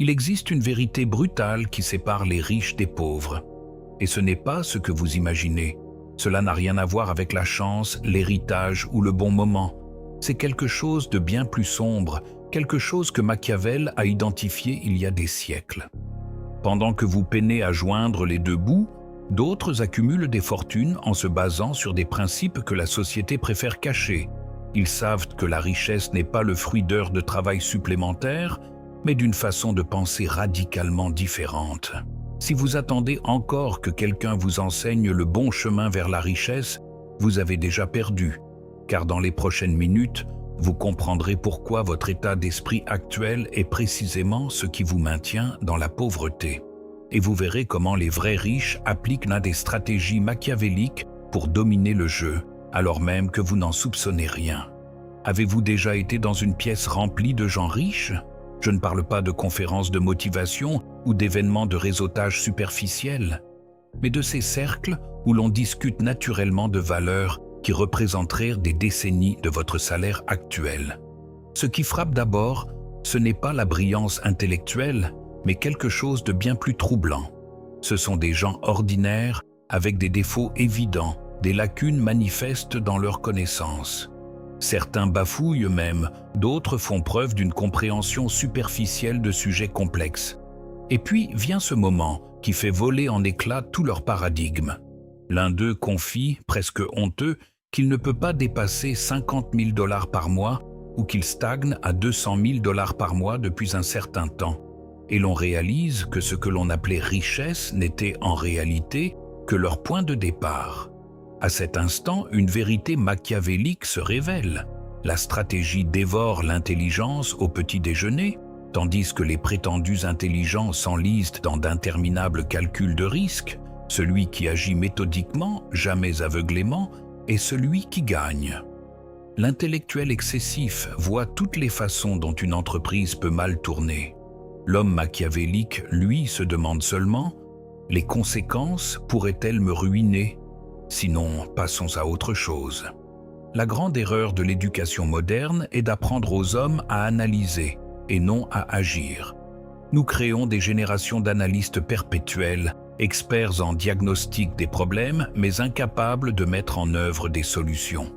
Il existe une vérité brutale qui sépare les riches des pauvres. Et ce n'est pas ce que vous imaginez. Cela n'a rien à voir avec la chance, l'héritage ou le bon moment. C'est quelque chose de bien plus sombre, quelque chose que Machiavel a identifié il y a des siècles. Pendant que vous peinez à joindre les deux bouts, d'autres accumulent des fortunes en se basant sur des principes que la société préfère cacher. Ils savent que la richesse n'est pas le fruit d'heures de travail supplémentaires, mais d'une façon de penser radicalement différente. Si vous attendez encore que quelqu'un vous enseigne le bon chemin vers la richesse, vous avez déjà perdu, car dans les prochaines minutes, vous comprendrez pourquoi votre état d'esprit actuel est précisément ce qui vous maintient dans la pauvreté. Et vous verrez comment les vrais riches appliquent des stratégies machiavéliques pour dominer le jeu, alors même que vous n'en soupçonnez rien. Avez-vous déjà été dans une pièce remplie de gens riches ? Je ne parle pas de conférences de motivation ou d'événements de réseautage superficiels, mais de ces cercles où l'on discute naturellement de valeurs qui représenteraient des décennies de votre salaire actuel. Ce qui frappe d'abord, ce n'est pas la brillance intellectuelle, mais quelque chose de bien plus troublant. Ce sont des gens ordinaires avec des défauts évidents, des lacunes manifestes dans leurs connaissances. Certains bafouillent même, d'autres font preuve d'une compréhension superficielle de sujets complexes. Et puis vient ce moment qui fait voler en éclats tout leur paradigme. L'un d'eux confie, presque honteux, qu'il ne peut pas dépasser 50 000 $ par mois ou qu'il stagne à 200 000 $ par mois depuis un certain temps. Et l'on réalise que ce que l'on appelait richesse n'était en réalité que leur point de départ. À cet instant, une vérité machiavélique se révèle. La stratégie dévore l'intelligence au petit déjeuner, tandis que les prétendus intelligents s'enlisent dans d'interminables calculs de risque. Celui qui agit méthodiquement, jamais aveuglément, est celui qui gagne. L'intellectuel excessif voit toutes les façons dont une entreprise peut mal tourner. L'homme machiavélique, lui, se demande seulement « Les conséquences pourraient-elles me ruiner ? Sinon, passons à autre chose. » La grande erreur de l'éducation moderne est d'apprendre aux hommes à analyser et non à agir. Nous créons des générations d'analystes perpétuels, experts en diagnostic des problèmes, mais incapables de mettre en œuvre des solutions.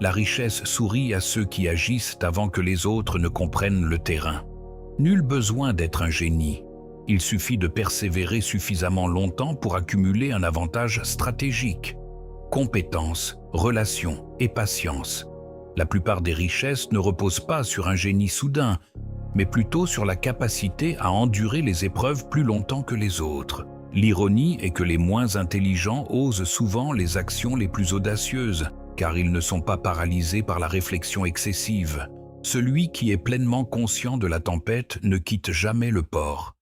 La richesse sourit à ceux qui agissent avant que les autres ne comprennent le terrain. Nul besoin d'être un génie. Il suffit de persévérer suffisamment longtemps pour accumuler un avantage stratégique. Compétence, relations et patience. La plupart des richesses ne reposent pas sur un génie soudain, mais plutôt sur la capacité à endurer les épreuves plus longtemps que les autres. L'ironie est que les moins intelligents osent souvent les actions les plus audacieuses, car ils ne sont pas paralysés par la réflexion excessive. Celui qui est pleinement conscient de la tempête ne quitte jamais le port.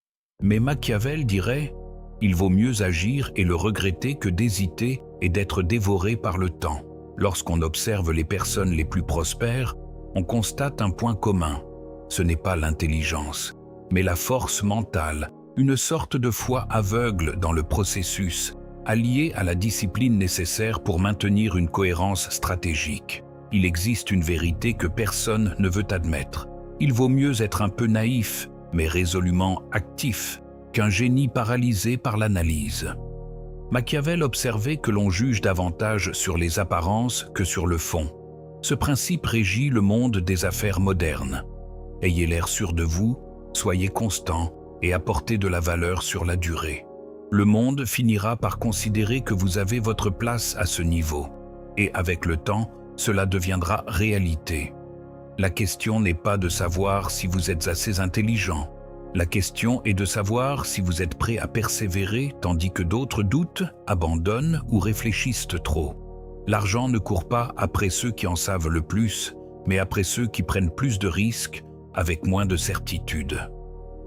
Mais Machiavel dirait « Il vaut mieux agir et le regretter que d'hésiter et d'être dévoré par le temps ». Lorsqu'on observe les personnes les plus prospères, on constate un point commun. Ce n'est pas l'intelligence, mais la force mentale, une sorte de foi aveugle dans le processus, alliée à la discipline nécessaire pour maintenir une cohérence stratégique. Il existe une vérité que personne ne veut admettre. Il vaut mieux être un peu naïf, mais résolument actif, qu'un génie paralysé par l'analyse. Machiavel observait que l'on juge davantage sur les apparences que sur le fond. Ce principe régit le monde des affaires modernes. Ayez l'air sûr de vous, soyez constant et apportez de la valeur sur la durée. Le monde finira par considérer que vous avez votre place à ce niveau. Et avec le temps, cela deviendra réalité. La question n'est pas de savoir si vous êtes assez intelligent. La question est de savoir si vous êtes prêt à persévérer tandis que d'autres doutent, abandonnent ou réfléchissent trop. L'argent ne court pas après ceux qui en savent le plus, mais après ceux qui prennent plus de risques avec moins de certitude.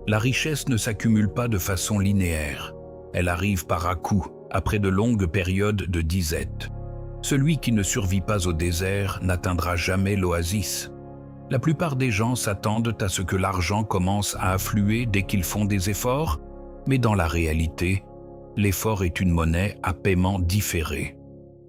La richesse ne s'accumule pas de façon linéaire. Elle arrive par à-coups, après de longues périodes de disette. Celui qui ne survit pas au désert n'atteindra jamais l'oasis. La plupart des gens s'attendent à ce que l'argent commence à affluer dès qu'ils font des efforts, mais dans la réalité, l'effort est une monnaie à paiement différé.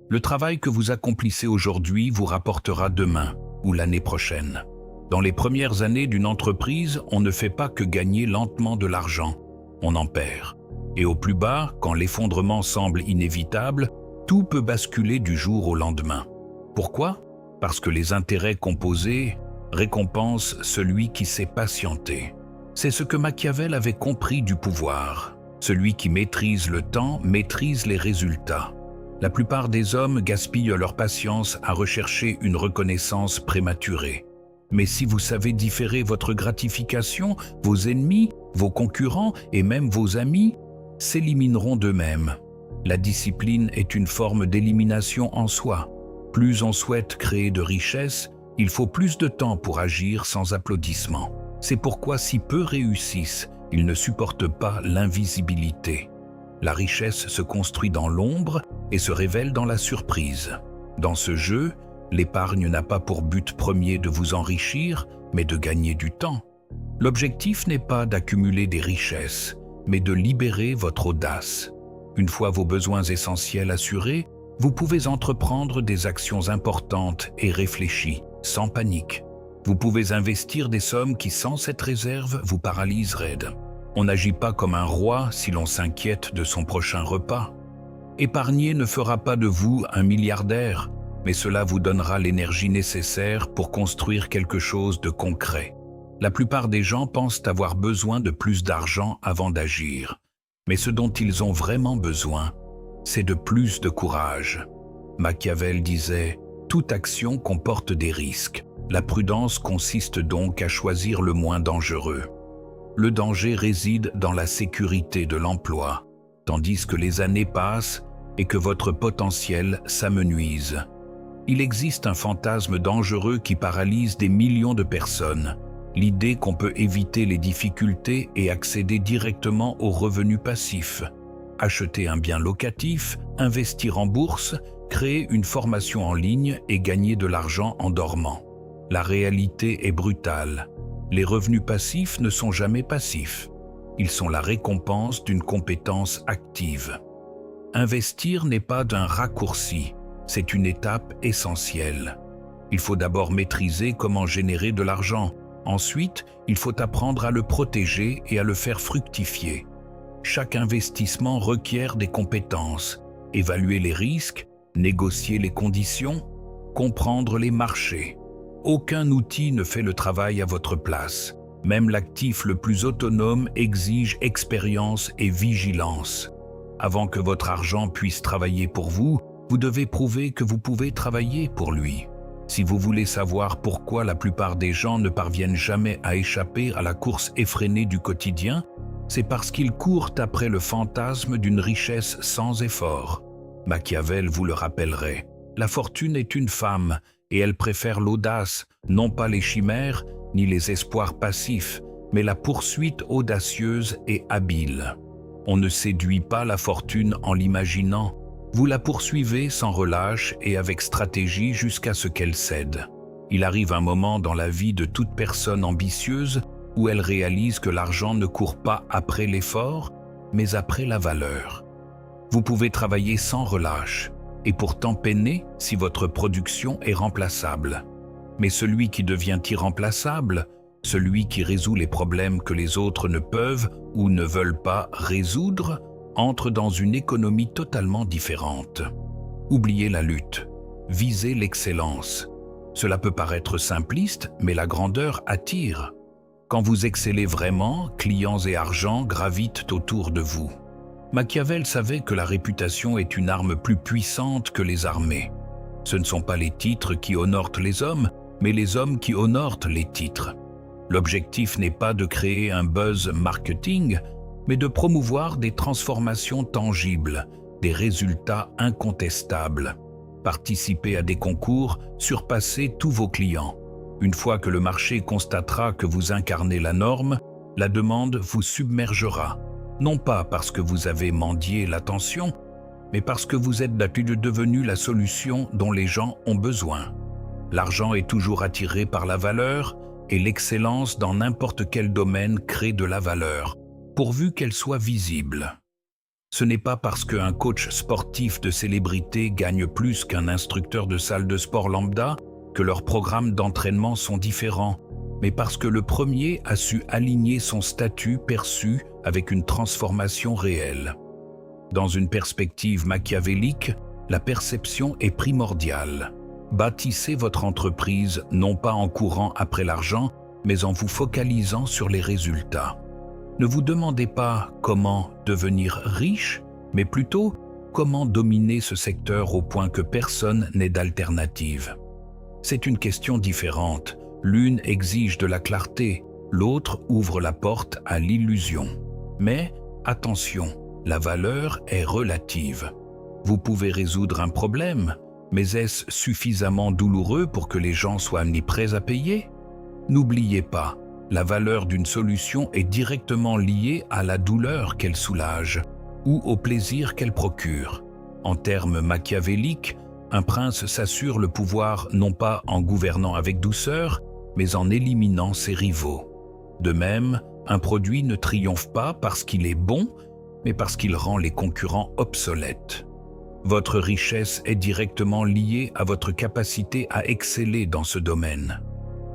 Le travail que vous accomplissez aujourd'hui vous rapportera demain ou l'année prochaine. Dans les premières années d'une entreprise, on ne fait pas que gagner lentement de l'argent, on en perd. Et au plus bas, quand l'effondrement semble inévitable, tout peut basculer du jour au lendemain. Pourquoi? Parce que les intérêts composés récompensent celui qui sait patienter. C'est ce que Machiavel avait compris du pouvoir. Celui qui maîtrise le temps maîtrise les résultats. La plupart des hommes gaspillent leur patience à rechercher une reconnaissance prématurée. Mais si vous savez différer votre gratification, vos ennemis, vos concurrents et même vos amis s'élimineront d'eux-mêmes. La discipline est une forme d'élimination en soi. Plus on souhaite créer de richesses, il faut plus de temps pour agir sans applaudissements. C'est pourquoi si peu réussissent, ils ne supportent pas l'invisibilité. La richesse se construit dans l'ombre et se révèle dans la surprise. Dans ce jeu, l'épargne n'a pas pour but premier de vous enrichir, mais de gagner du temps. L'objectif n'est pas d'accumuler des richesses, mais de libérer votre audace. Une fois vos besoins essentiels assurés, vous pouvez entreprendre des actions importantes et réfléchies, sans panique. Vous pouvez investir des sommes qui, sans cette réserve, vous paralysent raide. On n'agit pas comme un roi si l'on s'inquiète de son prochain repas. Épargner ne fera pas de vous un milliardaire, mais cela vous donnera l'énergie nécessaire pour construire quelque chose de concret. La plupart des gens pensent avoir besoin de plus d'argent avant d'agir, mais ce dont ils ont vraiment besoin, c'est de plus de courage. Machiavel disait « Toute action comporte des risques. La prudence consiste donc à choisir le moins dangereux. Le danger réside dans la sécurité de l'emploi, tandis que les années passent et que votre potentiel s'amenuise. Il existe un fantasme dangereux qui paralyse des millions de personnes, l'idée qu'on peut éviter les difficultés et accéder directement aux revenus passifs. Acheter un bien locatif, investir en bourse, créer une formation en ligne et gagner de l'argent en dormant. La réalité est brutale. Les revenus passifs ne sont jamais passifs. Ils sont la récompense d'une compétence active. Investir n'est pas d'un raccourci, c'est une étape essentielle. Il faut d'abord maîtriser comment générer de l'argent. Ensuite, il faut apprendre à le protéger et à le faire fructifier. Chaque investissement requiert des compétences. Évaluer les risques, négocier les conditions, comprendre les marchés. Aucun outil ne fait le travail à votre place. Même l'actif le plus autonome exige expérience et vigilance. Avant que votre argent puisse travailler pour vous, vous devez prouver que vous pouvez travailler pour lui. Si vous voulez savoir pourquoi la plupart des gens ne parviennent jamais à échapper à la course effrénée du quotidien, c'est parce qu'ils courent après le fantasme d'une richesse sans effort. Machiavel vous le rappellerait. La fortune est une femme, et elle préfère l'audace, non pas les chimères, ni les espoirs passifs, mais la poursuite audacieuse et habile. On ne séduit pas la fortune en l'imaginant. Vous la poursuivez sans relâche et avec stratégie jusqu'à ce qu'elle cède. Il arrive un moment dans la vie de toute personne ambitieuse où elle réalise que l'argent ne court pas après l'effort, mais après la valeur. Vous pouvez travailler sans relâche, et pourtant peiner si votre production est remplaçable. Mais celui qui devient irremplaçable, celui qui résout les problèmes que les autres ne peuvent ou ne veulent pas résoudre, entre dans une économie totalement différente. Oubliez la lutte, visez l'excellence. Cela peut paraître simpliste, mais la grandeur attire. Quand vous excellez vraiment, clients et argent gravitent autour de vous. Machiavel savait que la réputation est une arme plus puissante que les armées. Ce ne sont pas les titres qui honorent les hommes, mais les hommes qui honorent les titres. L'objectif n'est pas de créer un buzz marketing, mais de promouvoir des transformations tangibles, des résultats incontestables. Participez à des concours, surpassez tous vos clients. Une fois que le marché constatera que vous incarnez la norme, la demande vous submergera. Non pas parce que vous avez mendié l'attention, mais parce que vous êtes devenu la solution dont les gens ont besoin. L'argent est toujours attiré par la valeur et l'excellence dans n'importe quel domaine crée de la valeur, pourvu qu'elle soit visible. Ce n'est pas parce qu'un coach sportif de célébrité gagne plus qu'un instructeur de salle de sport lambda que leurs programmes d'entraînement sont différents, mais parce que le premier a su aligner son statut perçu avec une transformation réelle. Dans une perspective machiavélique, la perception est primordiale. Bâtissez votre entreprise non pas en courant après l'argent, mais en vous focalisant sur les résultats. Ne vous demandez pas comment devenir riche, mais plutôt comment dominer ce secteur au point que personne n'ait d'alternative. C'est une question différente. L'une exige de la clarté, l'autre ouvre la porte à l'illusion. Mais attention, la valeur est relative. Vous pouvez résoudre un problème, mais est-ce suffisamment douloureux pour que les gens soient ni prêts à payer? N'oubliez pas, la valeur d'une solution est directement liée à la douleur qu'elle soulage ou au plaisir qu'elle procure. En termes machiavéliques, un prince s'assure le pouvoir non pas en gouvernant avec douceur, mais en éliminant ses rivaux. De même, un produit ne triomphe pas parce qu'il est bon, mais parce qu'il rend les concurrents obsolètes. Votre richesse est directement liée à votre capacité à exceller dans ce domaine.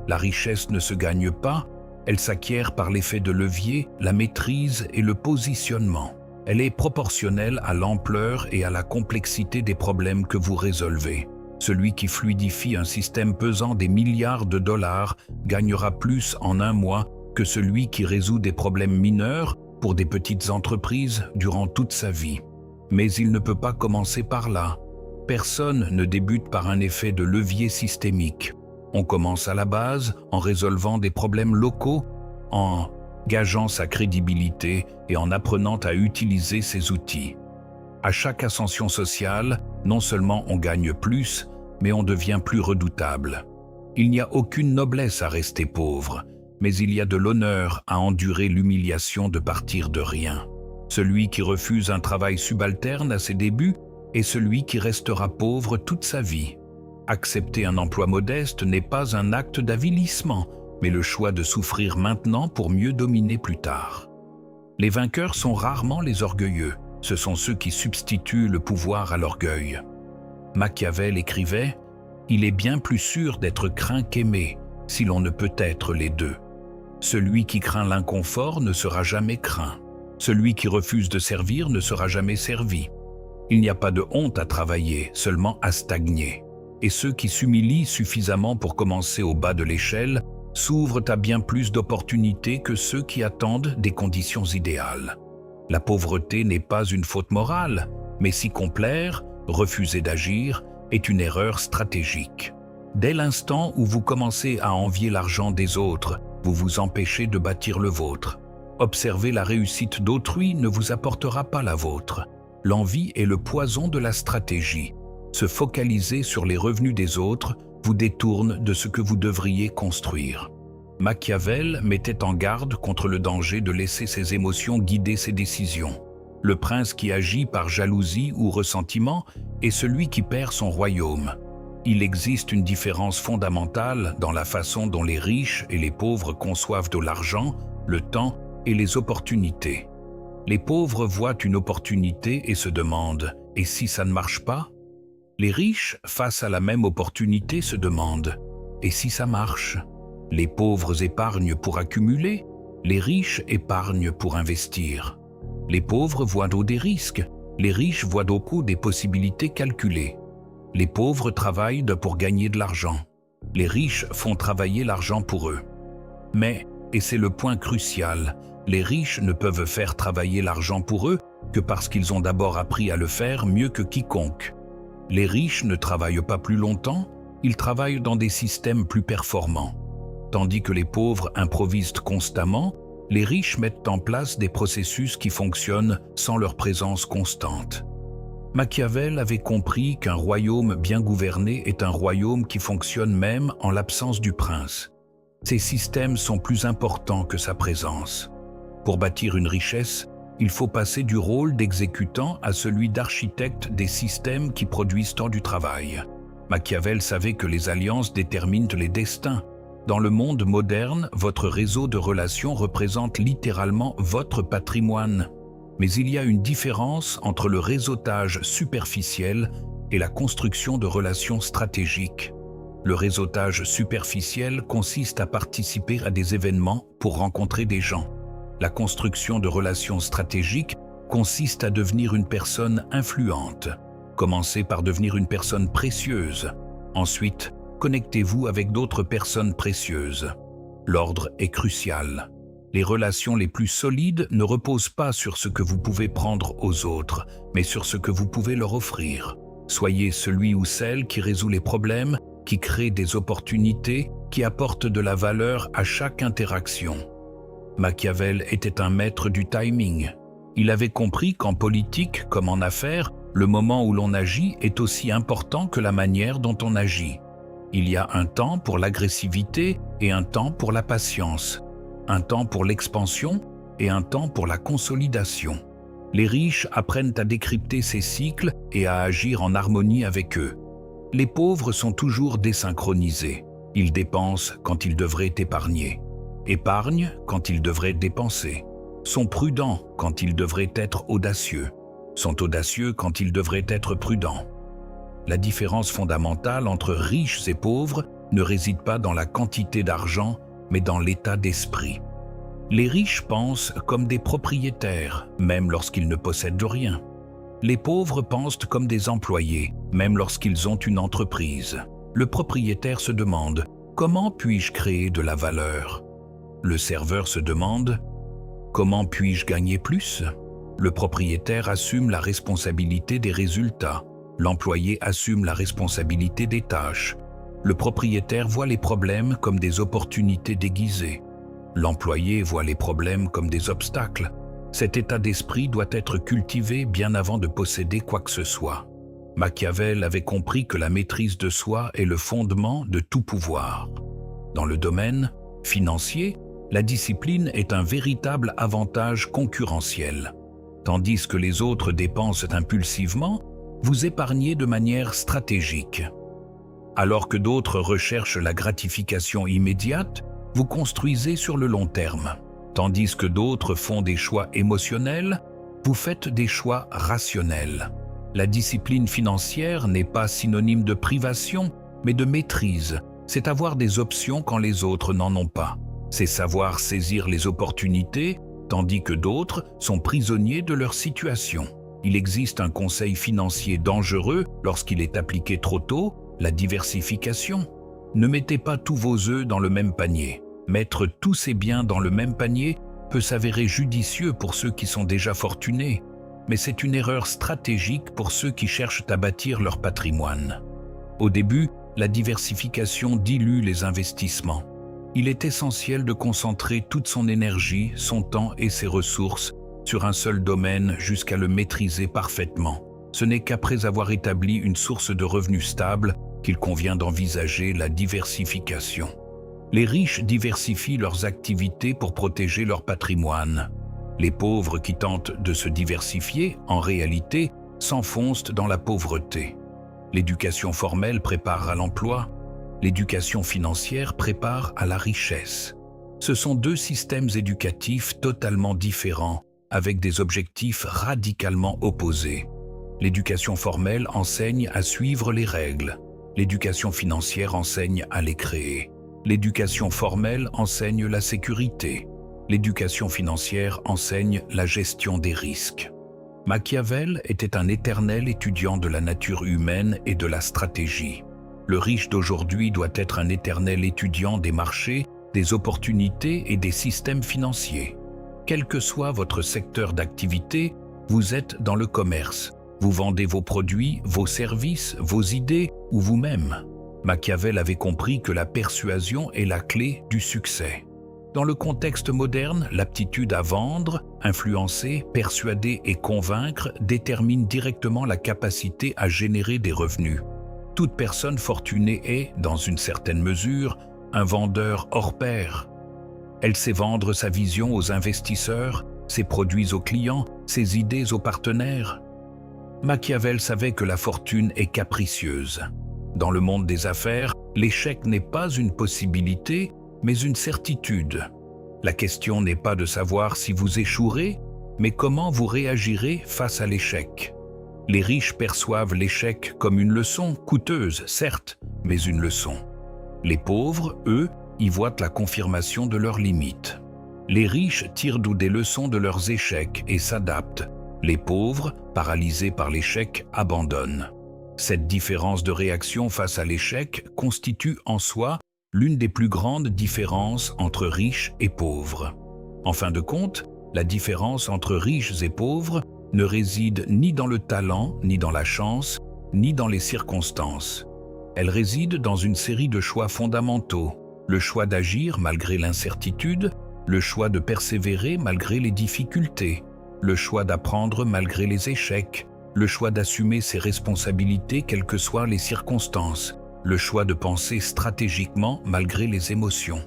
La richesse ne se gagne pas, elle s'acquiert par l'effet de levier, la maîtrise et le positionnement. Elle est proportionnelle à l'ampleur et à la complexité des problèmes que vous résolvez. Celui qui fluidifie un système pesant des milliards de dollars gagnera plus en un mois que celui qui résout des problèmes mineurs pour des petites entreprises durant toute sa vie. Mais il ne peut pas commencer par là. Personne ne débute par un effet de levier systémique. On commence à la base en résolvant des problèmes locaux, en gageant sa crédibilité et en apprenant à utiliser ses outils. À chaque ascension sociale, non seulement on gagne plus, mais on devient plus redoutable. Il n'y a aucune noblesse à rester pauvre, mais il y a de l'honneur à endurer l'humiliation de partir de rien. Celui qui refuse un travail subalterne à ses débuts est celui qui restera pauvre toute sa vie. Accepter un emploi modeste n'est pas un acte d'avilissement, mais le choix de souffrir maintenant pour mieux dominer plus tard. Les vainqueurs sont rarement les orgueilleux, ce sont ceux qui substituent le pouvoir à l'orgueil. Machiavel écrivait « Il est bien plus sûr d'être craint qu'aimé, si l'on ne peut être les deux. Celui qui craint l'inconfort ne sera jamais craint. Celui qui refuse de servir ne sera jamais servi. Il n'y a pas de honte à travailler, seulement à stagner. Et ceux qui s'humilient suffisamment pour commencer au bas de l'échelle s'ouvrent à bien plus d'opportunités que ceux qui attendent des conditions idéales. La pauvreté n'est pas une faute morale, mais s'y complaire, refuser d'agir, est une erreur stratégique. Dès l'instant où vous commencez à envier l'argent des autres, vous vous empêchez de bâtir le vôtre. Observer la réussite d'autrui ne vous apportera pas la vôtre. L'envie est le poison de la stratégie. Se focaliser sur les revenus des autres vous détourne de ce que vous devriez construire. Machiavel mettait en garde contre le danger de laisser ses émotions guider ses décisions. Le prince qui agit par jalousie ou ressentiment est celui qui perd son royaume. Il existe une différence fondamentale dans la façon dont les riches et les pauvres conçoivent de l'argent, le temps et les opportunités. Les pauvres voient une opportunité et se demandent « et si ça ne marche pas ?» Les riches, face à la même opportunité, se demandent « et si ça marche ?» Les pauvres épargnent pour accumuler, les riches épargnent pour investir. Les pauvres voient d'eau des risques, les riches voient d'eau des possibilités calculées. Les pauvres travaillent pour gagner de l'argent. Les riches font travailler l'argent pour eux. Mais, et c'est le point crucial, les riches ne peuvent faire travailler l'argent pour eux que parce qu'ils ont d'abord appris à le faire mieux que quiconque. Les riches ne travaillent pas plus longtemps, ils travaillent dans des systèmes plus performants. Tandis que les pauvres improvisent constamment, les riches mettent en place des processus qui fonctionnent sans leur présence constante. Machiavel avait compris qu'un royaume bien gouverné est un royaume qui fonctionne même en l'absence du prince. Ces systèmes sont plus importants que sa présence. Pour bâtir une richesse, il faut passer du rôle d'exécutant à celui d'architecte des systèmes qui produisent tant du travail. Machiavel savait que les alliances déterminent les destins. Dans le monde moderne, votre réseau de relations représente littéralement votre patrimoine. Mais il y a une différence entre le réseautage superficiel et la construction de relations stratégiques. Le réseautage superficiel consiste à participer à des événements pour rencontrer des gens. La construction de relations stratégiques consiste à devenir une personne influente. Commencez par devenir une personne précieuse. Ensuite, connectez-vous avec d'autres personnes précieuses. L'ordre est crucial. Les relations les plus solides ne reposent pas sur ce que vous pouvez prendre aux autres, mais sur ce que vous pouvez leur offrir. Soyez celui ou celle qui résout les problèmes, qui crée des opportunités, qui apporte de la valeur à chaque interaction. Machiavel était un maître du timing. Il avait compris qu'en politique comme en affaires, le moment où l'on agit est aussi important que la manière dont on agit. Il y a un temps pour l'agressivité et un temps pour la patience, un temps pour l'expansion et un temps pour la consolidation. Les riches apprennent à décrypter ces cycles et à agir en harmonie avec eux. Les pauvres sont toujours désynchronisés. Ils dépensent quand ils devraient épargner, épargnent quand ils devraient dépenser, sont prudents quand ils devraient être audacieux, sont audacieux quand ils devraient être prudents. La différence fondamentale entre riches et pauvres ne réside pas dans la quantité d'argent, mais dans l'état d'esprit. Les riches pensent comme des propriétaires, même lorsqu'ils ne possèdent rien. Les pauvres pensent comme des employés, même lorsqu'ils ont une entreprise. Le propriétaire se demande « Comment puis-je créer de la valeur ?» Le serveur se demande « Comment puis-je gagner plus ?» Le propriétaire assume la responsabilité des résultats. L'employé assume la responsabilité des tâches. Le propriétaire voit les problèmes comme des opportunités déguisées. L'employé voit les problèmes comme des obstacles. Cet état d'esprit doit être cultivé bien avant de posséder quoi que ce soit. Machiavel avait compris que la maîtrise de soi est le fondement de tout pouvoir. Dans le domaine financier, la discipline est un véritable avantage concurrentiel. Tandis que les autres dépensent impulsivement, vous épargnez de manière stratégique. Alors que d'autres recherchent la gratification immédiate, vous construisez sur le long terme. Tandis que d'autres font des choix émotionnels, vous faites des choix rationnels. La discipline financière n'est pas synonyme de privation, mais de maîtrise. C'est avoir des options quand les autres n'en ont pas. C'est savoir saisir les opportunités, tandis que d'autres sont prisonniers de leur situation. Il existe un conseil financier dangereux lorsqu'il est appliqué trop tôt, la diversification. Ne mettez pas tous vos œufs dans le même panier. Mettre tous ses biens dans le même panier peut s'avérer judicieux pour ceux qui sont déjà fortunés, mais c'est une erreur stratégique pour ceux qui cherchent à bâtir leur patrimoine. Au début, la diversification dilue les investissements. Il est essentiel de concentrer toute son énergie, son temps et ses ressources sur un seul domaine jusqu'à le maîtriser parfaitement. Ce n'est qu'après avoir établi une source de revenus stable qu'il convient d'envisager la diversification. Les riches diversifient leurs activités pour protéger leur patrimoine. Les pauvres qui tentent de se diversifier, en réalité, s'enfoncent dans la pauvreté. L'éducation formelle prépare à l'emploi, l'éducation financière prépare à la richesse. Ce sont deux systèmes éducatifs totalement différents, avec des objectifs radicalement opposés. L'éducation formelle enseigne à suivre les règles. L'éducation financière enseigne à les créer. L'éducation formelle enseigne la sécurité. L'éducation financière enseigne la gestion des risques. Machiavel était un éternel étudiant de la nature humaine et de la stratégie. Le riche d'aujourd'hui doit être un éternel étudiant des marchés, des opportunités et des systèmes financiers. Quel que soit votre secteur d'activité, vous êtes dans le commerce. Vous vendez vos produits, vos services, vos idées ou vous-même. Machiavel avait compris que la persuasion est la clé du succès. Dans le contexte moderne, l'aptitude à vendre, influencer, persuader et convaincre détermine directement la capacité à générer des revenus. Toute personne fortunée est, dans une certaine mesure, un vendeur hors pair. Elle sait vendre sa vision aux investisseurs, ses produits aux clients, ses idées aux partenaires. Machiavel savait que la fortune est capricieuse. Dans le monde des affaires, l'échec n'est pas une possibilité, mais une certitude. La question n'est pas de savoir si vous échouerez, mais comment vous réagirez face à l'échec. Les riches perçoivent l'échec comme une leçon, coûteuse, certes, mais une leçon. Les pauvres, eux, y voient la confirmation de leurs limites. Les riches tirent des leçons de leurs échecs et s'adaptent. Les pauvres, paralysés par l'échec, abandonnent. Cette différence de réaction face à l'échec constitue en soi l'une des plus grandes différences entre riches et pauvres. En fin de compte, la différence entre riches et pauvres ne réside ni dans le talent, ni dans la chance, ni dans les circonstances. Elle réside dans une série de choix fondamentaux, le choix d'agir malgré l'incertitude, le choix de persévérer malgré les difficultés, le choix d'apprendre malgré les échecs, le choix d'assumer ses responsabilités quelles que soient les circonstances, le choix de penser stratégiquement malgré les émotions.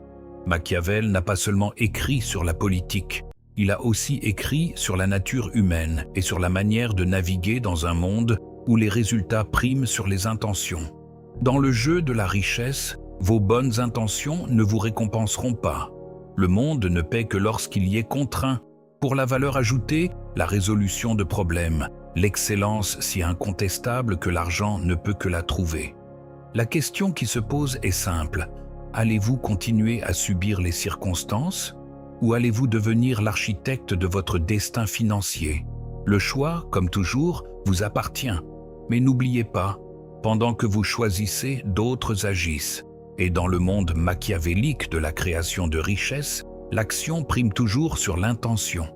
Machiavel n'a pas seulement écrit sur la politique, il a aussi écrit sur la nature humaine et sur la manière de naviguer dans un monde où les résultats priment sur les intentions. Dans le jeu de la richesse, vos bonnes intentions ne vous récompenseront pas. Le monde ne paie que lorsqu'il y est contraint. Pour la valeur ajoutée, la résolution de problèmes, l'excellence si incontestable que l'argent ne peut que la trouver. La question qui se pose est simple. Allez-vous continuer à subir les circonstances ou allez-vous devenir l'architecte de votre destin financier? Le choix, comme toujours, vous appartient. Mais n'oubliez pas, pendant que vous choisissez, d'autres agissent. Et dans le monde machiavélique de la création de richesse, l'action prime toujours sur l'intention.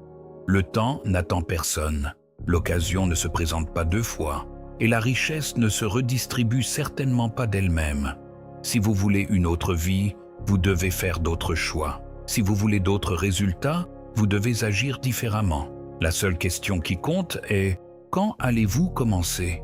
Le temps n'attend personne. L'occasion ne se présente pas deux fois. Et la richesse ne se redistribue certainement pas d'elle-même. Si vous voulez une autre vie, vous devez faire d'autres choix. Si vous voulez d'autres résultats, vous devez agir différemment. La seule question qui compte est « Quand allez-vous commencer »